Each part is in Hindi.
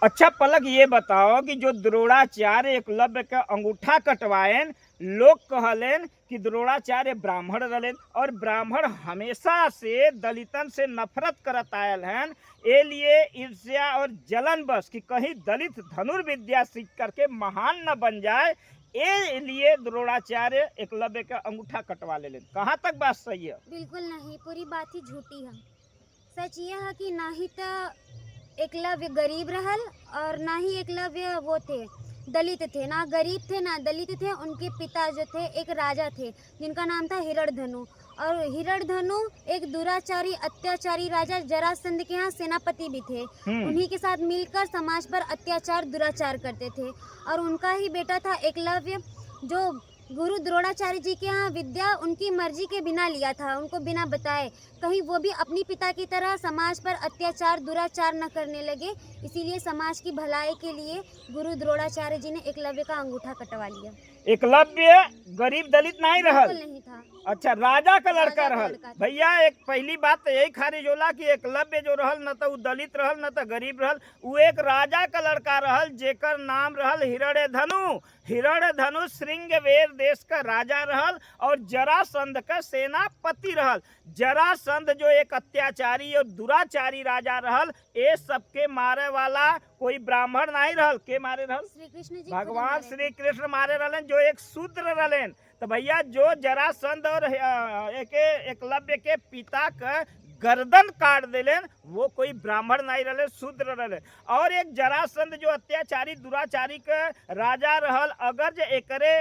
अच्छा पलक ये बताओ कि जो द्रोणाचार्य एकलव्य का अंगूठा कटवाएन, लोग कहलेन कि द्रोणाचार्य ब्राह्मण रहलेन और ब्राह्मण हमेशा से दलितन से नफरत करत आयल हैं। ए लिए ईर्ष्या और जलन बस कि कहीं दलित धनुर्विद्या सीख करके महान न बन जाए, ए लिए द्रोणाचार्य एकलव्य का अंगूठा कटवा लेलेन। कहाँ तक बात सही है? बिल्कुल नहीं, पूरी बात ही झूठी है। सच यह है कि ना ही तो एकलव्य गरीब रहल और ना ही एकलव्य वो थे दलित थे, ना गरीब थे ना दलित थे। उनके पिता जो थे एक राजा थे जिनका नाम था हिरण्यधनु, और हिरण्यधनु एक दुराचारी अत्याचारी राजा जरासंध के यहाँ सेनापति भी थे। उन्हीं के साथ मिलकर समाज पर अत्याचार दुराचार करते थे, और उनका ही बेटा था एकलव्य जो गुरु द्रोणाचार्य जी के यहाँ विद्या उनकी मर्जी के बिना लिया था, उनको बिना बताए। कहीं वो भी अपनी पिता की तरह समाज पर अत्याचार दुराचार न करने लगे, इसीलिए समाज की भलाई के लिए गुरु द्रोणाचार्य जी ने एकलव्य का अंगूठा कटवा लिया। एकलव्य गरीब दलित नहीं रहल, बिल्कुल नहीं था। अच्छा राजा का लड़का राजा का रहल। लड़का था। भैया एक पहली बात तो यही खारिज होला कि एकलव्य जो रहल न तो उ दलित रहल न तो गरीब रहल, उ एक राजा का लड़का रहल जेकर नाम रहल हिरण्यधनु। हिरण्यधनु श्रृंगवेर देश का राजा रहल और जरासंध का सेनापति रहल। जरासंध जो एक अत्याचारी और दुराचारी राजा रहल, ए सबके मारे वाला कोई ब्राह्मण नहीं रहल। के मारे रहल? श्री कृष्ण जी भगवान श्री कृष्ण मारे रहलन जो एक शूद्र रहलन। तो भैया जो जरासंध और एकलव्य के पिता का गर्दन काट देलन, वो कोई ब्राह्मण नहीं रहले, शूद्र रहले। और एक जरासंध जो अत्याचारी दुराचारी का राजा रहल, अगर जो एकरे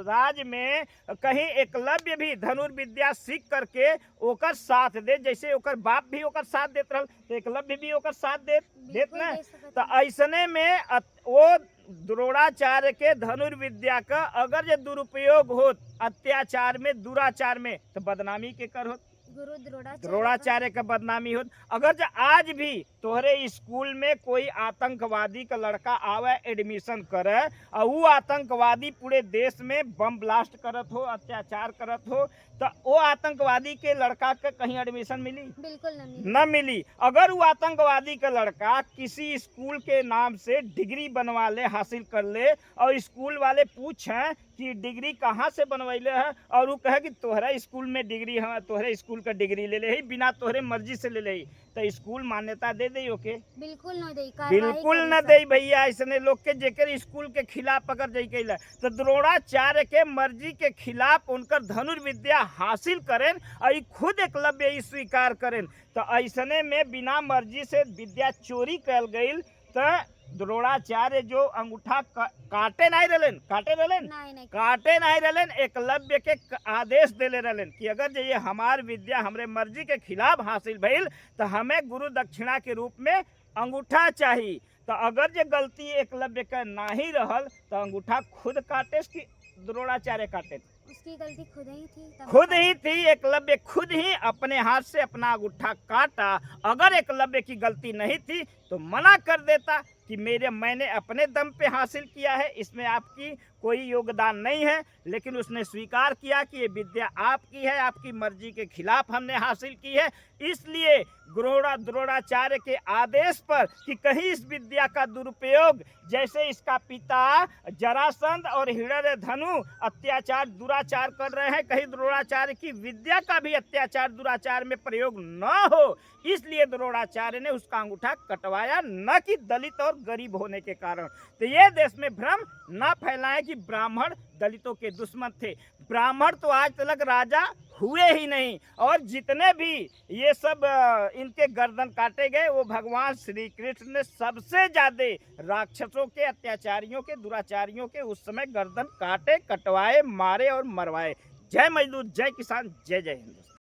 राज में कहीं एकलव्य भी धनुर्विद्या सीख करके ओकर साथ दे, जैसे ओकर बाप भी ओकर साथ देत रहल, तो एकलव्य भी ओकर साथ देत न। तो ऐसने में वो द्रोणाचार्य के धनुर्विद्या का अगर जो दुरुपयोग होत अत्याचार में दुराचार में, तो बदनामी के कर होत गुरु द्रोणाचार्य का बदनामी होत। अगर जो आज भी तोहरे स्कूल में कोई आतंकवादी का लड़का आवे एडमिशन करे और वो आतंकवादी पूरे देश में बम ब्लास्ट करत हो, अत्याचार करत हो, तो वो आतंकवादी के लड़का के कहीं एडमिशन मिली? बिल्कुल न मिली। अगर वो आतंकवादी का लड़का किसी स्कूल के नाम से डिग्री बनवा ले, हासिल कर ले, और स्कूल वाले पूछें कि डिग्री कहाँ से बनवैले है, और वो कहे कि तोहरा स्कूल में डिग्री है, तोहरे स्कूल का डिग्री ले ले बिना तोहरे मर्जी से ले ले, तो स्कूल मान्यता दे दे ओके? बिल्कुल न दे, बिल्कुल न दे भैया। ऐसने लोग के जेकर स्कूल के खिलाफ अगर जई कैला, तो द्रोणाचार्य के मर्जी के खिलाफ उनकर धनुर्विद्या हासिल करें और खुद एकलव्य ही स्वीकार करें, तो ऐसने में बिना मर्जी से विद्या चोरी कैल गई। तो द्रोणाचार्य जो अंगूठा काटे नहीं रहलन, काटे नहीं रहलन, एकलव्य के आदेश देले रहलन कि अगर ये हमार विद्या हमरे मर्जी के खिलाफ हासिल भइल तो हमें गुरु दक्षिणा के रूप में अंगूठा चाहिए। तो अगर ये गलती एकलव्य का नहीं रहल, तो अंगूठा खुद काटे कि द्रोणाचार्य काटे? उसकी गलती खुद ही थी, खुद ही थी। एकलव्य खुद ही अपने हाथ से अपना अंगूठा काटा। अगर एकलव्य की गलती नहीं थी तो मना कर देता कि मैंने अपने दम पे हासिल किया है, इसमें आपकी कोई योगदान नहीं है। लेकिन उसने स्वीकार किया कि ये विद्या आपकी है, आपकी मर्जी के खिलाफ हमने हासिल की है, इसलिए द्रोणाचार्य के आदेश पर कि कहीं इस विद्या का दुरुपयोग, जैसे इसका पिता जरासंध और हिरण्यधनु अत्याचार दुराचार कर रहे हैं, कहीं द्रोणाचार्य की विद्या का भी अत्याचार दुराचार में प्रयोग न हो, इसलिए द्रोणाचार्य ने उसका अंगूठा कटवाया, न कि दलित और गरीब होने के कारण। तो ये देश में भ्रम न फैलाएं कि ब्राह्मण दलितों के दुश्मन थे। ब्राह्मण तो आज तक राजा हुए ही नहीं, और जितने भी ये सब इनके गर्दन काटे गए, वो भगवान श्री कृष्ण ने सबसे ज्यादा राक्षसों के, अत्याचारियों के, दुराचारियों के उस समय गर्दन काटे, कटवाए, मारे और मरवाए। जय मजदूर, जय किसान, जय जय हिंद।